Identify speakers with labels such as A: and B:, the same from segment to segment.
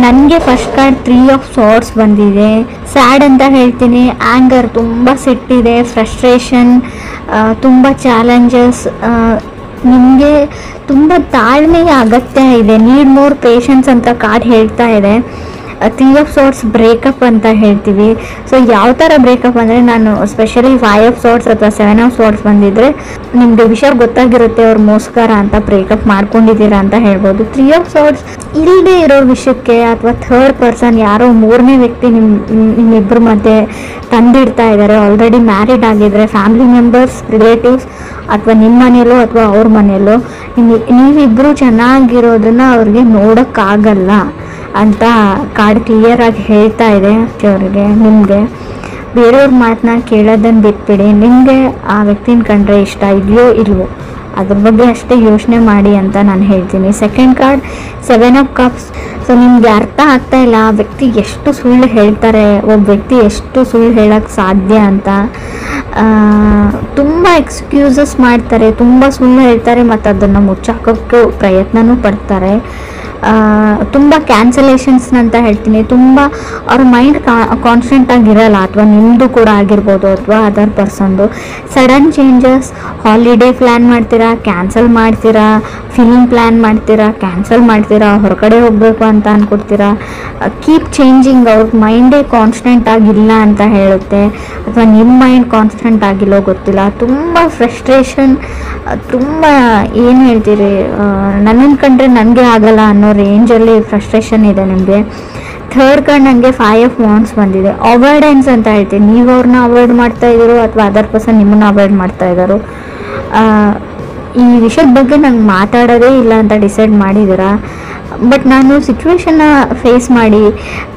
A: ನನಗೆ first card 3 of swords ಬಂದಿದೆ. Sad ಅಂತ ಹೇಳ್ತೀನಿ, ಆ್ಯಂಗರ್, ತುಂಬ ಸಿಟ್ಟಿದೆ, ಫ್ರಸ್ಟ್ರೇಷನ್, ತುಂಬ ಚಾಲೆಂಜಸ್. ನಿಮಗೆ ತುಂಬ ತಾಳ್ಮೆಯ ಅಗತ್ಯ ಇದೆ, ನೀಡ್ ಮೋರ್ ಪೇಷನ್ಸ್ ಅಂತ ಕಾರ್ಡ್ ಹೇಳ್ತಾ ಇದೆ. 3 ಆಫ್ ಸಾರ್ಟ್ಸ್ ಬ್ರೇಕಪ್ ಅಂತ ಹೇಳ್ತೀವಿ. ಸೊ ಯಾವ ಥರ ಬ್ರೇಕಪ್ ಅಂದರೆ, ನಾನು ಸ್ಪೆಷಲಿ 5 ಆಫ್ ಸಾರ್ಟ್ಸ್ ಅಥವಾ 7 ಆಫ್ ಸಾರ್ಟ್ಸ್ ಬಂದಿದ್ದರೆ ನಿಮಗೆ ವಿಷಯ ಗೊತ್ತಾಗಿರುತ್ತೆ, ಅವ್ರು ಮೋಸ್ಕರ ಅಂತ ಬ್ರೇಕಪ್ ಮಾಡ್ಕೊಂಡಿದ್ದೀರಾ ಅಂತ ಹೇಳ್ಬೋದು. 3 ಆಫ್ ಸಾರ್ಟ್ಸ್ ಇಲ್ಲದೆ ಇರೋ ವಿಷಯಕ್ಕೆ ಅಥವಾ ಥರ್ಡ್ ಪರ್ಸನ್, ಯಾರೋ ಮೂರನೇ ವ್ಯಕ್ತಿ ನಿಮ್ಮಿಬ್ಬರ ಮಧ್ಯೆ ತಂದಿಡ್ತಾ ಇದ್ದಾರೆ. ಆಲ್ರೆಡಿ ಮ್ಯಾರಿಡ್ ಆಗಿದ್ರೆ ಫ್ಯಾಮಿಲಿ ಮೆಂಬರ್ಸ್, ರಿಲೇಟಿವ್ಸ್, ಅಥವಾ ನಿಮ್ಮ ಮನೆಯಲ್ಲೋ ಅಥವಾ ಅವ್ರ ಮನೆಯಲ್ಲೋ ನೀವಿಬ್ಬರು ಚೆನ್ನಾಗಿರೋದನ್ನ ಅವ್ರಿಗೆ ನೋಡೋಕ್ಕಾಗಲ್ಲ ಅಂತ ಕಾರ್ಡ್ ಕ್ಲಿಯರ್ ಆಗಿ ಹೇಳ್ತಾ ಇದೆ ಅವ್ರಿಗೆ. ನಿಮಗೆ ಬೇರೆಯವ್ರ ಮಾತನ್ನ ಕೇಳೋದನ್ನು ಬಿಟ್ಬಿಡಿ. ನಿಮಗೆ ಆ ವ್ಯಕ್ತಿನ ಕಂಡ್ರೆ ಇಷ್ಟ ಇದೆಯೋ ಇಲ್ವೋ ಅದ್ರ ಬಗ್ಗೆ ಅಷ್ಟೇ ಯೋಚನೆ ಮಾಡಿ ಅಂತ ನಾನು ಹೇಳ್ತೀನಿ. Second card 7 of cups. So ನಿಮಗೆ ಅರ್ಥ ಆಗ್ತಾ ಇಲ್ಲ ಆ ವ್ಯಕ್ತಿ ಎಷ್ಟು ಸುಳ್ಳು ಹೇಳ್ತಾರೆ, ಒಬ್ಬ ವ್ಯಕ್ತಿ ಎಷ್ಟು ಸುಳ್ಳು ಹೇಳೋಕ್ಕೆ ಸಾಧ್ಯ ಅಂತ. ತುಂಬ ಎಕ್ಸ್ಕ್ಯೂಸಸ್ ಮಾಡ್ತಾರೆ, ತುಂಬ ಸುಳ್ಳು ಹೇಳ್ತಾರೆ, ಮತ್ತು ಅದನ್ನು ಮುಚ್ಚಾಕೋಕ್ಕೆ ಪ್ರಯತ್ನನೂ ಪಡ್ತಾರೆ. ತುಂಬ ಕ್ಯಾನ್ಸಲೇಷನ್ಸ್ ಅಂತ ಹೇಳ್ತೀನಿ. ತುಂಬ ಅವ್ರ ಮೈಂಡ್ ಕಾನ್ಸ್ಟೆಂಟ್ ಆಗಿರಲ್ಲ, ಅಥವಾ ನಿಮ್ಮದು ಕೂಡ ಆಗಿರ್ಬೋದು ಅಥವಾ ಅದರ್ ಪರ್ಸನ್ದು. ಸಡನ್ ಚೇಂಜಸ್, ಹಾಲಿಡೇ ಪ್ಲ್ಯಾನ್ ಮಾಡ್ತೀರಾ, ಕ್ಯಾನ್ಸಲ್ ಮಾಡ್ತೀರಾ, ಫಿಲ್ಮ್ ಪ್ಲ್ಯಾನ್ ಮಾಡ್ತೀರಾ, ಕ್ಯಾನ್ಸಲ್ ಮಾಡ್ತೀರಾ, ಹೊರಗಡೆ ಹೋಗಬೇಕು ಅಂತ ಅಂದ್ಕೊಡ್ತೀರಾ. Keep changing. ಅವ್ರ ಮೈಂಡೇ ಕಾನ್ಸ್ಟೆಂಟ್ ಆಗಿಲ್ಲ ಅಂತ ಹೇಳುತ್ತೆ, ಅಥವಾ ನಿಮ್ಮ ಮೈಂಡ್ ಕಾನ್ಸ್ಟೆಂಟ್ ಆಗಿಲ್ಲೋ ಗೊತ್ತಿಲ್ಲ. ತುಂಬ ಫ್ರಸ್ಟ್ರೇಷನ್, ತುಂಬ ಏನು ಹೇಳ್ತೀರಿ, ನನ್ನನ್ನು ಕಂಡ್ರೆ ನನಗೆ ಆಗಲ್ಲ ಅನ್ನೋ ರೇಂಜಲ್ಲಿ ಫ್ರಸ್ಟ್ರೇಷನ್ ಇದೆ ನಿಮಗೆ. ಥರ್ಡ್ ಕಾರ್ಡ್ ನನಗೆ 5 ಆಫ್ ವಾಂಡ್ಸ್ ಬಂದಿದೆ. ಅವಾಯ್ಡೆನ್ಸ್ ಅಂತ ಹೇಳ್ತೀನಿ. ನೀವು ಅವ್ರನ್ನ ಅವಾಯ್ಡ್ ಮಾಡ್ತಾ ಇದ್ದೀರೋ ಅಥವಾ ಅದರ್ ಪರ್ಸನ್ ನಿಮ್ಮನ್ನ ಅವಾಯ್ಡ್ ಮಾಡ್ತಾ ಇದ್ದಾರೋ, ಈ ವಿಷಯದ ಬಗ್ಗೆ ನಂಗೆ ಮಾತಾಡೋದೇ ಇಲ್ಲ ಅಂತ ಡಿಸೈಡ್ ಮಾಡಿದ್ದೀರಾ. ಬಟ್ ನಾನು ಸಿಚುವೇಶನ್ನ ಫೇಸ್ ಮಾಡಿ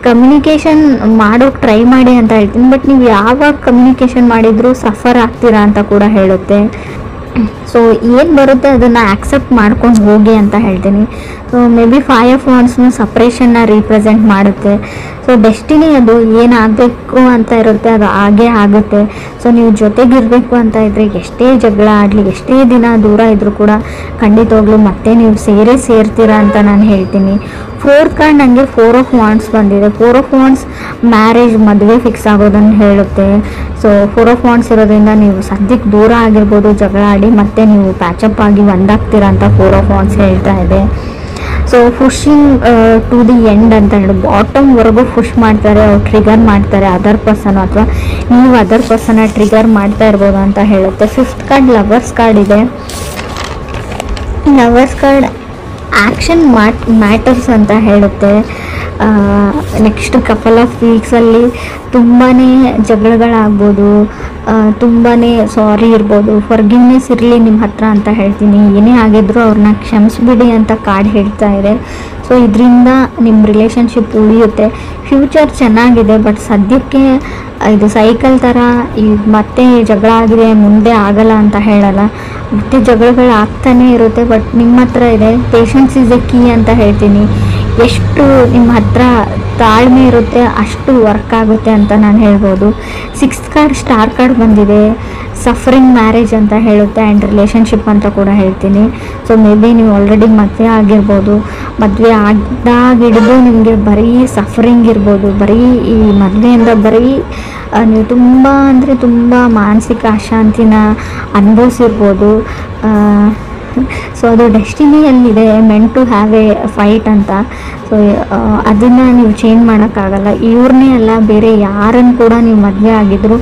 A: ಕಮ್ಯುನಿಕೇಷನ್ ಮಾಡೋಕ್ಕೆ ಟ್ರೈ ಮಾಡಿ ಅಂತ ಹೇಳ್ತೀನಿ. ಬಟ್ ನೀವು ಯಾವಾಗ ಕಮ್ಯುನಿಕೇಷನ್ ಮಾಡಿದರೂ ಸಫರ್ ಆಗ್ತೀರಾ ಅಂತ ಕೂಡ ಹೇಳುತ್ತೆ. ಸೊ ಏನು ಬರುತ್ತೆ ಅದನ್ನು ಆಕ್ಸೆಪ್ಟ್ ಮಾಡ್ಕೊಂಡು ಹೋಗಿ ಅಂತ ಹೇಳ್ತೀನಿ. ಸೊ ಮೇ ಬಿ 5 ಆಫ್ ವಾಂಡ್ಸ್ನು ಸಪ್ರೇಷನ್ನ ರೀಪ್ರೆಸೆಂಟ್ ಮಾಡುತ್ತೆ. ಸೊ ಡೆಸ್ಟಿನಿ ಅದು ಏನಾಗಬೇಕು ಅಂತ ಇರುತ್ತೆ ಅದು ಹಾಗೇ ಆಗುತ್ತೆ. ಸೊ ನೀವು ಜೊತೆಗಿರಬೇಕು ಅಂತ ಇದ್ದರೆ ಎಷ್ಟೇ ಜಗಳ ಆಡಲಿ, ಎಷ್ಟೇ ದಿನ ದೂರ ಇದ್ದರೂ ಕೂಡ ಖಂಡಿತವಾಗ್ಲೂ ಮತ್ತೆ ನೀವು ಸೇರ್ತೀರಾ ಅಂತ ನಾನು ಹೇಳ್ತೀನಿ. ಫೋರ್ತ್ ಕಾರ್ಡ್ ನನಗೆ 4 ಆಫ್ ವಾಂಡ್ಸ್ ಬಂದಿದೆ. 4 ಆಫ್ ವಾಂಡ್ಸ್ ಮ್ಯಾರೇಜ್, ಮದುವೆ ಫಿಕ್ಸ್ ಆಗೋದನ್ನು ಹೇಳುತ್ತೆ. ಸೊ 4 ಆಫ್ ವಾಂಡ್ಸ್ ಇರೋದ್ರಿಂದ ನೀವು ಸದ್ಯಕ್ಕೆ ದೂರ ಆಗಿರ್ಬೋದು, ಜಗಳ ಆಡಿ ಮತ್ತೆ ನೀವು ಪ್ಯಾಚಪ್ ಆಗಿ ಒಂದಾಗ್ತೀರಾ ಅಂತ 4 ಆಫ್ ವಾಂಡ್ಸ್ ಹೇಳ್ತಾ ಇದೆ. So pushing to the end ಅಂತ ಹೇಳಿ ಬಾಟಮ್ವರೆಗೂ ಪುಷ್ ಮಾಡ್ತಾರೆ, ಅವ್ರು ಟ್ರಿಗರ್ ಮಾಡ್ತಾರೆ ಅದರ್ ಪರ್ಸನ್, ಅಥವಾ ನೀವು ಅದರ್ ಪರ್ಸನ್ನ ಟ್ರಿಗರ್ ಮಾಡ್ತಾ ಇರ್ಬೋದು ಅಂತ ಹೇಳುತ್ತೆ. 5th ಕಾರ್ಡ್ ಲವರ್ಸ್ ಕಾರ್ಡ್ ಇದೆ. ಲವರ್ಸ್ ಕಾರ್ಡ್ ಆ್ಯಕ್ಷನ್ ಮ್ಯಾಟರ್ಸ್ ಅಂತ ಹೇಳುತ್ತೆ. ನೆಕ್ಸ್ಟ್ ಕಪಲ್ ಆಫ್ ವೀಕ್ಸಲ್ಲಿ ತುಂಬಾ ಜಗಳಗಳಾಗ್ಬೋದು, ತುಂಬಾ ಸಾರಿ ಇರ್ಬೋದು, ಫರ್ಗಿವ್ನೆಸ್ ಇರಲಿ ನಿಮ್ಮ ಹತ್ರ ಅಂತ ಹೇಳ್ತೀನಿ. ಏನೇ ಆಗಿದ್ರು ಅವ್ರನ್ನ ಕ್ಷಮಿಸ್ಬಿಡಿ ಅಂತ ಕಾರ್ಡ್ ಹೇಳ್ತಾ ಇದೆ. ಸೊ ಇದರಿಂದ ನಿಮ್ಮ ರಿಲೇಷನ್ಶಿಪ್ ಉಳಿಯುತ್ತೆ. ಫ್ಯೂಚರ್ ಚೆನ್ನಾಗಿದೆ, ಬಟ್ ಸದ್ಯಕ್ಕೆ ಇದು ಸೈಕಲ್ ಥರ ಮತ್ತೆ ಜಗಳ ಆಗಿದೆ ಮುಂದೆ ಆಗಲ್ಲ ಅಂತ ಹೇಳಲ್ಲ, ಮತ್ತೆ ಜಗಳಗಳು ಆಗ್ತಾನೇ ಇರುತ್ತೆ. ಬಟ್ ನಿಮ್ಮ ಹತ್ರ ಇದೆ ಪೇಷನ್ಸ್ ಇಸ್ ಎ ಕೀ ಅಂತ ಹೇಳ್ತೀನಿ. ಎಷ್ಟು ನಿಮ್ಮ ಹತ್ರ ತಾಳ್ಮೆ ಇರುತ್ತೆ ಅಷ್ಟು ವರ್ಕ್ ಆಗುತ್ತೆ ಅಂತ ನಾನು ಹೇಳ್ಬೋದು. 6th ಕಾರ್ಡ್ ಸ್ಟಾರ್ ಕಾರ್ಡ್ ಬಂದಿದೆ. ಸಫರಿಂಗ್ ಮ್ಯಾರೇಜ್ ಅಂತ ಹೇಳುತ್ತೆ ಆ್ಯಂಡ್ ರಿಲೇಷನ್ಶಿಪ್ ಅಂತ ಕೂಡ ಹೇಳ್ತೀನಿ. ಸೊ ಮೇ ಬಿ ನೀವು ಆಲ್ರೆಡಿ ಮದುವೆ ಆಗಿರ್ಬೋದು, ಮದುವೆ ಆಗಿದ್ದಾಗಿಡಿದು ನಿಮಗೆ ಬರೀ ಸಫರಿಂಗ್ ಇರ್ಬೋದು, ಬರೀ ಈ ಮದುವೆಯಿಂದ ಬರೀ ನೀವು ತುಂಬ ಅಂದರೆ ತುಂಬ ಮಾನಸಿಕ ಅಶಾಂತಿನ ಅನುಭವಿಸಿರ್ಬೋದು. ಸೊ ಅದು ಡೆಸ್ಟಿನಿಯಲ್ಲಿದೆ, meant to have a fight ಅಂತ. ಸೊ ಅದನ್ನು ನೀವು ಚೇಂಜ್ ಮಾಡೋಕ್ಕಾಗಲ್ಲ. ಇವ್ರನ್ನೇ ಅಲ್ಲ, ಬೇರೆ ಯಾರನ್ನು ಕೂಡ ನೀವು ಮದುವೆ ಆಗಿದ್ರು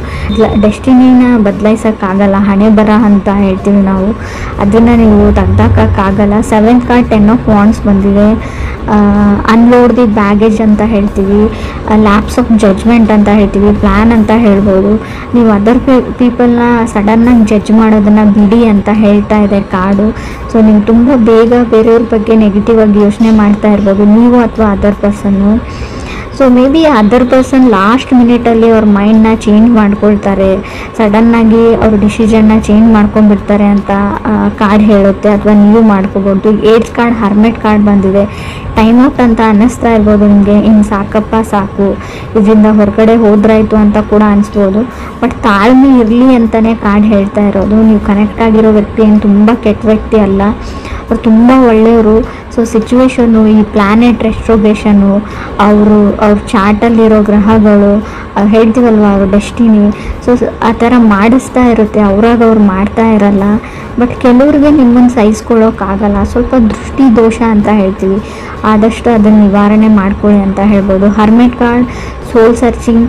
A: ಡೆಸ್ಟಿನಿನ ಬದಲಾಯಿಸೋಕ್ಕಾಗಲ್ಲ. ಹಣೆ ಬರ ಅಂತ ಹೇಳ್ತೀವಿ ನಾವು, ಅದನ್ನು ನೀವು ತೆಗ್ದಾಕೋಕ್ಕಾಗಲ್ಲ. 7th ಕಾರ್ಡ್ 10 ಆಫ್ ವಾಂಡ್ಸ್ ಬಂದಿದೆ. ಅನ್ಲೋಡ್ ದಿ ಬ್ಯಾಗೇಜ್ ಅಂತ ಹೇಳ್ತೀವಿ, ಲ್ಯಾಪ್ಸ್ ಆಫ್ ಜಡ್ಜ್ಮೆಂಟ್ ಅಂತ ಹೇಳ್ತೀವಿ, ಪ್ಲ್ಯಾನ್ ಅಂತ ಹೇಳ್ಬೋದು. ನೀವು ಅದರ್ ಪೀಪಲ್ನ ಸಡನ್ನಾಗಿ ಜಡ್ಜ್ ಮಾಡೋದನ್ನು ಬಿಡಿ ಅಂತ ಹೇಳ್ತಾ ಇದೆ ಕಾರ್ಡು. ಸೊ ನೀವು ತುಂಬ ಬೇಗ ಬೇರೆಯವ್ರ ಬಗ್ಗೆ ನೆಗೆಟಿವ್ ಆಗಿ ಯೋಚನೆ ಮಾಡ್ತಾ ಇರ್ಬೋದು, ನೀವು ಅಥವಾ ಅದರ್ ಪರ್ಸನ್ನು. So maybe other person last ಮಿನಿಟಲ್ಲಿ ಅವ್ರ ಮೈಂಡ್ನ ಚೇಂಜ್ ಮಾಡ್ಕೊಳ್ತಾರೆ, ಸಡನ್ನಾಗಿ ಅವ್ರ ಡಿಸಿಷನ್ನ ಚೇಂಜ್ ಮಾಡ್ಕೊಂಡ್ಬಿಡ್ತಾರೆ ಅಂತ ಕಾರ್ಡ್ ಹೇಳುತ್ತೆ, ಅಥವಾ ನೀವು ಮಾಡ್ಕೋಬೋದು. 8th ಕಾರ್ಡ್ ಹರ್ಮೆಟ್ ಕಾರ್ಡ್ ಬಂದಿದೆ. ಟೈಮ್ ಔಟ್ ಅಂತ ಅನ್ನಿಸ್ತಾ ಇರ್ಬೋದು ನಿಮಗೆ, ಇನ್ನು ಸಾಕಪ್ಪ ಸಾಕು, ಇದರಿಂದ ಹೊರಗಡೆ ಹೋದ್ರಾಯ್ತು ಅಂತ ಕೂಡ ಅನಿಸ್ಬೋದು. ಬಟ್ ತಾಳ್ಮೆ ಇರಲಿ ಅಂತಲೇ ಕಾರ್ಡ್ ಹೇಳ್ತಾ ಇರೋದು. ನೀವು ಕನೆಕ್ಟ್ ಆಗಿರೋ ವ್ಯಕ್ತಿ ಏನು ತುಂಬ ಕೆಟ್ಟ ವ್ಯಕ್ತಿ ಅಲ್ಲ, ಅವ್ರು ತುಂಬ ಒಳ್ಳೆಯವರು. ಸೊ ಸಿಚುವೇಶನ್ನು, ಈ ಪ್ಲ್ಯಾನೆಟ್ ರೆಸ್ಟ್ರೋಗೇಷನು, ಅವ್ರ ಚಾರ್ಟಲ್ಲಿರೋ ಗ್ರಹಗಳು, ಹೇಳ್ತೀವಲ್ವ ಅವ್ರ ಡೆಸ್ಟಿನಿ, ಸೊ ಆ ಥರ ಮಾಡಿಸ್ತಾ ಇರುತ್ತೆ. ಅವ್ರು ಮಾಡ್ತಾ ಇರಲ್ಲ. ಬಟ್ ಕೆಲವ್ರಿಗೆ ನಿಮ್ಮನ್ನು ಸಹಿಸ್ಕೊಳ್ಳೋಕ್ಕಾಗಲ್ಲ. ಸ್ವಲ್ಪ ದೃಷ್ಟಿ ದೋಷ ಅಂತ ಹೇಳ್ತೀವಿ, ಆದಷ್ಟು ಅದನ್ನು ನಿವಾರಣೆ ಮಾಡ್ಕೊಳ್ಳಿ ಅಂತ ಹೇಳ್ಬೋದು. ಹರ್ಮೆಟ್ ಕಾರ್ಡ್, ಸೋಲ್ ಸರ್ಚಿಂಗ್.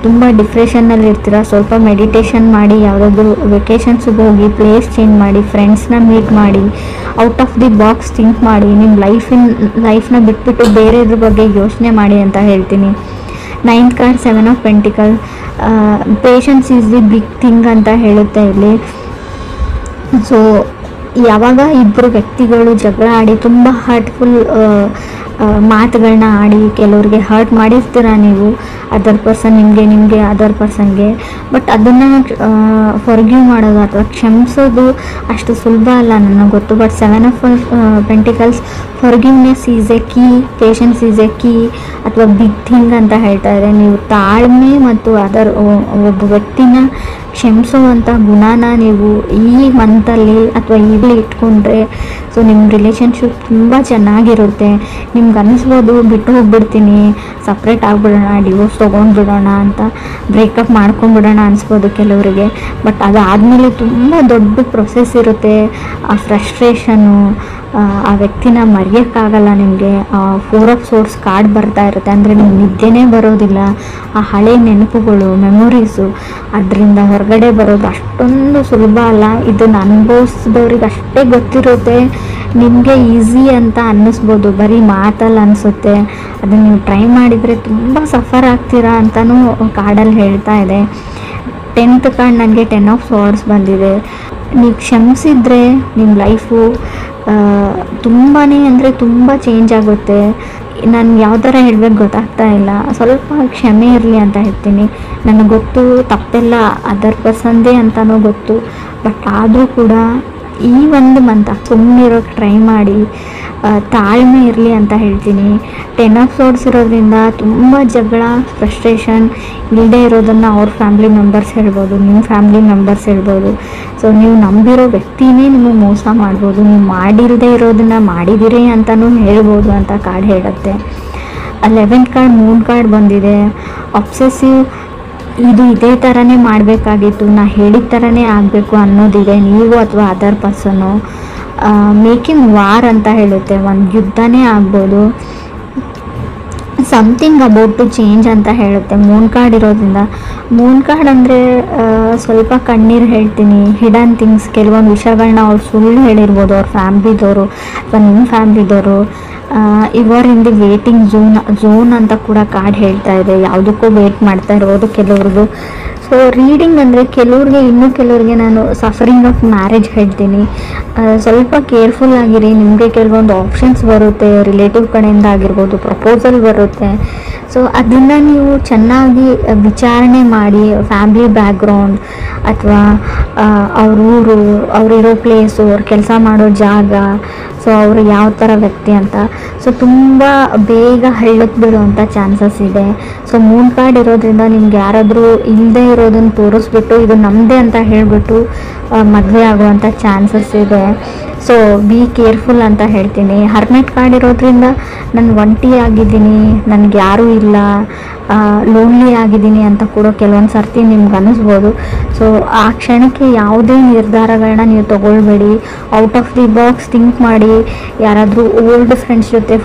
A: ತುಂಬ ಡಿಪ್ರೆಷನ್ನಲ್ಲಿ ಇರ್ತೀರ, ಸ್ವಲ್ಪ ಮೆಡಿಟೇಷನ್ ಮಾಡಿ, ಯಾವುದಾದ್ರು ವೆಕೇಷನ್ಸಿಗೆ ಹೋಗಿ, ಪ್ಲೇಸ್ ಚೇಂಜ್ ಮಾಡಿ, ಫ್ರೆಂಡ್ಸ್ನ ಮೀಟ್ ಮಾಡಿ, out of the box think ಮಾಡಿ, ನಿಮ್ಮ ಲೈಫ್ನ ಬಿಟ್ಬಿಟ್ಟು ಬೇರೆದ್ರ ಬಗ್ಗೆ ಯೋಚನೆ ಮಾಡಿ ಅಂತ ಹೇಳ್ತೀನಿ. 9th card, 7 of pentacle. Patience is the big thing ಅಂತ ಹೇಳುತ್ತೆ ಇಲ್ಲಿ. ಸೊ ಯಾವಾಗ ಇಬ್ಬರು ವ್ಯಕ್ತಿಗಳು ಜಗಳ ಆಡಿ ತುಂಬ ಹರ್ಟ್ಫುಲ್ ಮಾತುಗಳನ್ನ ಆಡಿ, ಕೆಲವ್ರಿಗೆ ಹರ್ಟ್ ಮಾಡಿರ್ತೀರ ನೀವು, ಅದರ್ ಪರ್ಸನ್ ನಿಮಗೆ ಅದರ್ ಪರ್ಸನ್ಗೆ. ಬಟ್ ಅದನ್ನು ಫಾರ್ಗಿವ್ ಮಾಡೋದು ಅಥವಾ ಕ್ಷಮಿಸೋದು ಅಷ್ಟು ಸುಲಭ ಅಲ್ಲ, ನನಗೆ ಗೊತ್ತು. But 7 of pentacles, forgiveness is A key, patience is A key ಅಥವಾ ಬಿಗ್ ಥಿಂಗ್ ಅಂತ ಹೇಳ್ತಾ ಇದೆ. ನೀವು ತಾಳ್ಮೆ ಮತ್ತು ಒಬ್ಬ ವ್ಯಕ್ತಿನ ಕ್ಷಮಿಸುವಂಥ ಗುಣನ ನೀವು ಈ ಮಂತಲ್ಲಿ ಅಥವಾ ಈಗಲೇ ಇಟ್ಕೊಂಡ್ರೆ, ಸೊ ನಿಮ್ಮ ರಿಲೇಷನ್ಶಿಪ್ ತುಂಬ ಚೆನ್ನಾಗಿರುತ್ತೆ. ನಿಮ್ಗೆ ಅನ್ನಿಸ್ಬೋದು ಬಿಟ್ಟು ಹೋಗ್ಬಿಡ್ತೀನಿ, ಸಪ್ರೇಟ್ ಆಗಿಬಿಡೋಣ, ಡಿವೋರ್ಸ್ ತೊಗೊಂಡ್ಬಿಡೋಣ ಅಂತ, ಬ್ರೇಕಪ್ ಮಾಡ್ಕೊಂಡ್ಬಿಡೋಣ ಅನಿಸ್ಬೋದು ಕೆಲವರಿಗೆ. ಬಟ್ ಅದಾದಮೇಲೆ ತುಂಬ ದೊಡ್ಡ ಪ್ರೊಸೆಸ್ ಇರುತ್ತೆ. ಆ ಫ್ರಸ್ಟ್ರೇಷನ್ನು, ಆ ವ್ಯಕ್ತಿನ ಮರೆಯೋಕ್ಕಾಗಲ್ಲ ನಿಮಗೆ. 4 ಆಫ್ ಸೋರ್ಸ್ ಕಾರ್ಡ್ ಬರ್ತಾ ಇರುತ್ತೆ, ಅಂದರೆ ನಿಮ್ಗೆ ನಿದ್ದೆನೇ ಬರೋದಿಲ್ಲ. ಆ ಹಳೆ ನೆನಪುಗಳು, ಮೆಮೊರೀಸು, ಅದರಿಂದ ಹೊರಗಡೆ ಬರೋದು ಅಷ್ಟೊಂದು ಸುಲಭ ಅಲ್ಲ. ಇದನ್ನು ಅನುಭವಿಸಿದವ್ರಿಗೆ ಅಷ್ಟೇ ಗೊತ್ತಿರುತ್ತೆ. ನಿಮಗೆ ಈಸಿ ಅಂತ ಅನ್ನಿಸ್ಬೋದು, ಬರೀ ಮಾತಲ್ಲಿ ಅನಿಸುತ್ತೆ. ಅದನ್ನು ನೀವು ಟ್ರೈ ಮಾಡಿದರೆ ತುಂಬ ಸಫರ್ ಆಗ್ತೀರಾ ಅಂತಲೂ ಕಾರ್ಡಲ್ಲಿ ಹೇಳ್ತಾ ಇದೆ. 10th ಕಾರ್ಡ್ ನನಗೆ 10 ಆಫ್ ಸಾರ್ಡ್ಸ್ ಬಂದಿದೆ. ನೀವು ಕ್ಷಮಿಸಿದರೆ ನಿಮ್ಮ ಲೈಫು ತುಂಬಾ ಅಂದರೆ ತುಂಬ ಚೇಂಜ್ ಆಗುತ್ತೆ. ನಾನು ಯಾವ ಥರ ಹೇಳ್ಬೇಕು ಗೊತ್ತಾಗ್ತಾ ಇಲ್ಲ. ಸ್ವಲ್ಪ ಕ್ಷಮೆ ಇರಲಿ ಅಂತ ಹೇಳ್ತೀನಿ. ನನಗೆ ಗೊತ್ತು ತಪ್ಪೆಲ್ಲ ಅದರ್ ಪರ್ಸನ್ದೇ ಅಂತಲೂ ಗೊತ್ತು. ಬಟ್ ಆದರೂ ಕೂಡ ಈ ಒಂದು ಮಂತ್ ಸುಮ್ಮನಿರೋಕ್ಕೆ ಟ್ರೈ ಮಾಡಿ, ತಾಳ್ಮೆ ಇರಲಿ ಅಂತ ಹೇಳ್ತೀನಿ. 10 ಆಫ್ ಸೋರ್ಡ್ಸ್ ಇರೋದ್ರಿಂದ ತುಂಬ ಜಗಳ, ಫ್ರಸ್ಟ್ರೇಷನ್ ಇಲ್ಲದೆ ಇರೋದನ್ನು ಅವ್ರ ಫ್ಯಾಮ್ಲಿ ಮೆಂಬರ್ಸ್ ಹೇಳ್ಬೋದು, ನಿಮ್ಮ ಫ್ಯಾಮ್ಲಿ ಮೆಂಬರ್ಸ್ ಹೇಳ್ಬೋದು. ಸೊ ನೀವು ನಂಬಿರೋ ವ್ಯಕ್ತಿನೇ ನಿಮಗೆ ಮೋಸ ಮಾಡ್ಬೋದು, ನೀವು ಮಾಡಿರದೇ ಇರೋದನ್ನು ಮಾಡಿದಿರಿ ಅಂತಲೂ ಹೇಳ್ಬೋದು ಅಂತ ಕಾರ್ಡ್ ಹೇಳುತ್ತೆ. 11th ಕಾರ್ಡ್, ಮೂನ್ ಕಾರ್ಡ್ ಬಂದಿದೆ. ಅಬ್ಸೆಸಿವ್, ಇದು ಇದೇ ಥರನೇ ಮಾಡಬೇಕಾಗಿತ್ತು, ನಾ ಹೇಳಿದ ಥರನೇ ಆಗಬೇಕು ಅನ್ನೋದಿದೆ ನೀವು ಅಥವಾ ಅದರ್ ಪರ್ಸನ್ನು. ಮೇಕಿಂಗ್ ವಾರ್ ಅಂತ ಹೇಳುತ್ತೆ, ಒಂದು ಯುದ್ಧನೇ ಆಗ್ಬೋದು. ಸಮಥಿಂಗ್ ಅಬೌಟ್ ಟು ಚೇಂಜ್ ಅಂತ ಹೇಳುತ್ತೆ ಮೂನ್ ಕಾರ್ಡ್ ಇರೋದ್ರಿಂದ. ಮೂನ್ ಕಾರ್ಡ್ ಅಂದರೆ ಸ್ವಲ್ಪ ಕಣ್ಣೀರು ಹೇಳ್ತೀನಿ, ಹಿಡನ್ ಥಿಂಗ್ಸ್, ಕೆಲವೊಂದು ವಿಷಯಗಳನ್ನ ಅವ್ರು ಸುಳ್ಳು ಹೇಳಿರ್ಬೋದು ಅವ್ರ ಫ್ಯಾಮ್ಲಿದವರು ಅಥವಾ ನಿಮ್ಮ ಫ್ಯಾಮ್ಲಿದವರು. ಇವರ್ ಇನ್ ದಿ ವೇಟಿಂಗ್ ಝೋನ್ ಅಂತ ಕೂಡ ಕಾರ್ಡ್ ಹೇಳ್ತಾ ಇದೆ. ಯಾವುದಕ್ಕೂ ವೇಟ್ ಮಾಡ್ತಾ ಇರ್ಬೋದು ಕೆಲವ್ರಿಗೂ. ಸೊ ರೀಡಿಂಗ್ ಅಂದರೆ ಕೆಲವ್ರಿಗೆ ನಾನು ಸಫರಿಂಗ್ ಆಫ್ ಮ್ಯಾರೇಜ್ ಹೇಳ್ತೀನಿ. ಸ್ವಲ್ಪ ಕೇರ್ಫುಲ್ ಆಗಿರಿ. ನಿಮಗೆ ಕೆಲವೊಂದು ಆಪ್ಷನ್ಸ್ ಬರುತ್ತೆ, ರಿಲೇಟಿವ್ ಕಡೆಯಿಂದ ಆಗಿರ್ಬೋದು, ಪ್ರಪೋಸಲ್ ಬರುತ್ತೆ. ಸೊ ಅದನ್ನು ನೀವು ಚೆನ್ನಾಗಿ ವಿಚಾರಣೆ ಮಾಡಿ, ಫ್ಯಾಮ್ಲಿ ಬ್ಯಾಕ್ಗ್ರೌಂಡ್ ಅಥವಾ ಅವ್ರ ಊರು, ಅವರಿರೋ ಪ್ಲೇಸು, ಅವ್ರು ಕೆಲಸ ಮಾಡೋ ಜಾಗ, ಸೊ ಅವರು ಯಾವ ಥರ ವ್ಯಕ್ತಿ ಅಂತ. ಸೊ ತುಂಬ ಬೇಗ ಹಳ್ಳಕ್ಕೆ ಬೀಳುವಂಥ ಚಾನ್ಸಸ್ ಇದೆ. ಸೊ ಮೂನ್ ಕಾರ್ಡ್ ಇರೋದ್ರಿಂದ ನಿಮ್ಗೆ ಯಾರಾದರೂ ಇಲ್ಲದೆ ಇರೋದನ್ನು ತೋರಿಸ್ಬಿಟ್ಟು ಇದು ನಮ್ಮದೇ ಅಂತ ಹೇಳಿಬಿಟ್ಟು ಮದುವೆ ಆಗುವಂಥ ಚಾನ್ಸಸ್ ಇದೆ. ಸೊ ಬಿ ಕೇರ್ಫುಲ್ ಅಂತ ಹೇಳ್ತೀನಿ. ಹರ್ಮೆಟ್ ಕಾರ್ಡ್ ಇರೋದ್ರಿಂದ ನಾನು ಒಂಟಿ ಆಗಿದ್ದೀನಿ, ನನಗೆ ಯಾರೂ ಇಲ್ಲ, ಲೋನ್ಲಿ ಆಗಿದ್ದೀನಿ ಅಂತ ಕೂಡ ಕೆಲವೊಂದು ಸರ್ತಿ ನಿಮ್ಗೆ ಅನ್ನಿಸ್ಬೋದು. ಸೊ ಆ ಕ್ಷಣಕ್ಕೆ ಯಾವುದೇ ನಿರ್ಧಾರಗಳನ್ನ ನೀವು ತೊಗೊಳ್ಬೇಡಿ. Out of the box think ಮಾಡಿ. ಯಾರಾದರೂ ಓಲ್ಡ್ ಫ್ರೆಂಡ್ಸ್ ಜೊತೆ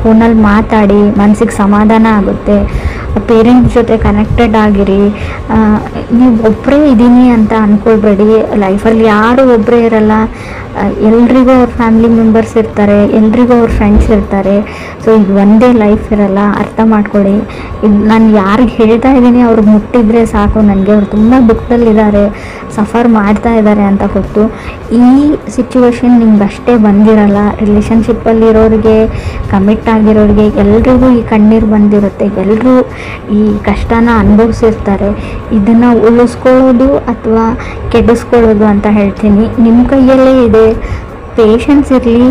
A: ಫೋನಲ್ಲಿ ಮಾತಾಡಿ, ಮನಸ್ಸಿಗೆ ಸಮಾಧಾನ ಆಗುತ್ತೆ. ಪೇರೆಂಟ್ಸ್ ಜೊತೆ ಕನೆಕ್ಟೆಡ್ ಆಗಿರಿ. ನೀವು ಒಬ್ಬರೇ ಇದ್ದೀನಿ ಅಂತ ಅಂದ್ಕೊಳ್ಬೇಡಿ. ಲೈಫಲ್ಲಿ ಯಾರೂ ಒಬ್ಬರೇ ಇರಲ್ಲ. ಎಲ್ರಿಗೂ ಅವ್ರ ಫ್ಯಾಮಿಲಿ ಮೆಂಬರ್ಸ್ ಇರ್ತಾರೆ, ಎಲ್ರಿಗೂ ಅವ್ರ ಫ್ರೆಂಡ್ಸ್ ಇರ್ತಾರೆ. ಸೊ ಇದು ಒಂದೇ ಲೈಫ್ ಇರಲ್ಲ, ಅರ್ಥ ಮಾಡ್ಕೊಳ್ಳಿ. ಇದು ನಾನು ಯಾರಿಗೆ ಹೇಳ್ತಾ ಇದ್ದೀನಿ ಅವ್ರಿಗೆ ಮುಟ್ಟಿದ್ರೆ ಸಾಕು, ನನಗೆ ಅವ್ರು ತುಂಬ ದುಃಖದಲ್ಲಿದ್ದಾರೆ, ಸಫರ್ ಮಾಡ್ತಾ ಇದ್ದಾರೆ ಅಂತ ಗೊತ್ತು. ಈ ಸಿಚುವೇಶನ್ ನಿಮ್ಗೆ ಅಷ್ಟೇ ಬಂದಿರಲ್ಲ. ರಿಲೇಷನ್ಶಿಪ್ಪಲ್ಲಿರೋರಿಗೆ, ಕಮಿಟ್ ಆಗಿರೋರಿಗೆ ಎಲ್ರಿಗೂ ಈ ಕಣ್ಣೀರು ಬಂದಿರುತ್ತೆ. ಎಲ್ಲರೂ ಈ ಕಷ್ಟನ ಅನುಭವಿಸಿರ್ತಾರೆ. ಇದನ್ನು ಉಳಿಸ್ಕೊಳ್ಳೋದು ಅಥವಾ ಕೆಡಿಸ್ಕೊಳ್ಳೋದು ಅಂತ ಹೇಳ್ತೀನಿ ನಿಮ್ಮ ಕೈಯಲ್ಲೇ ಇದೆ. ಪೇಷನ್ಸ್ ಇರಲಿ,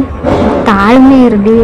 A: ತಾಳ್ಮೆ ಇರಲಿ.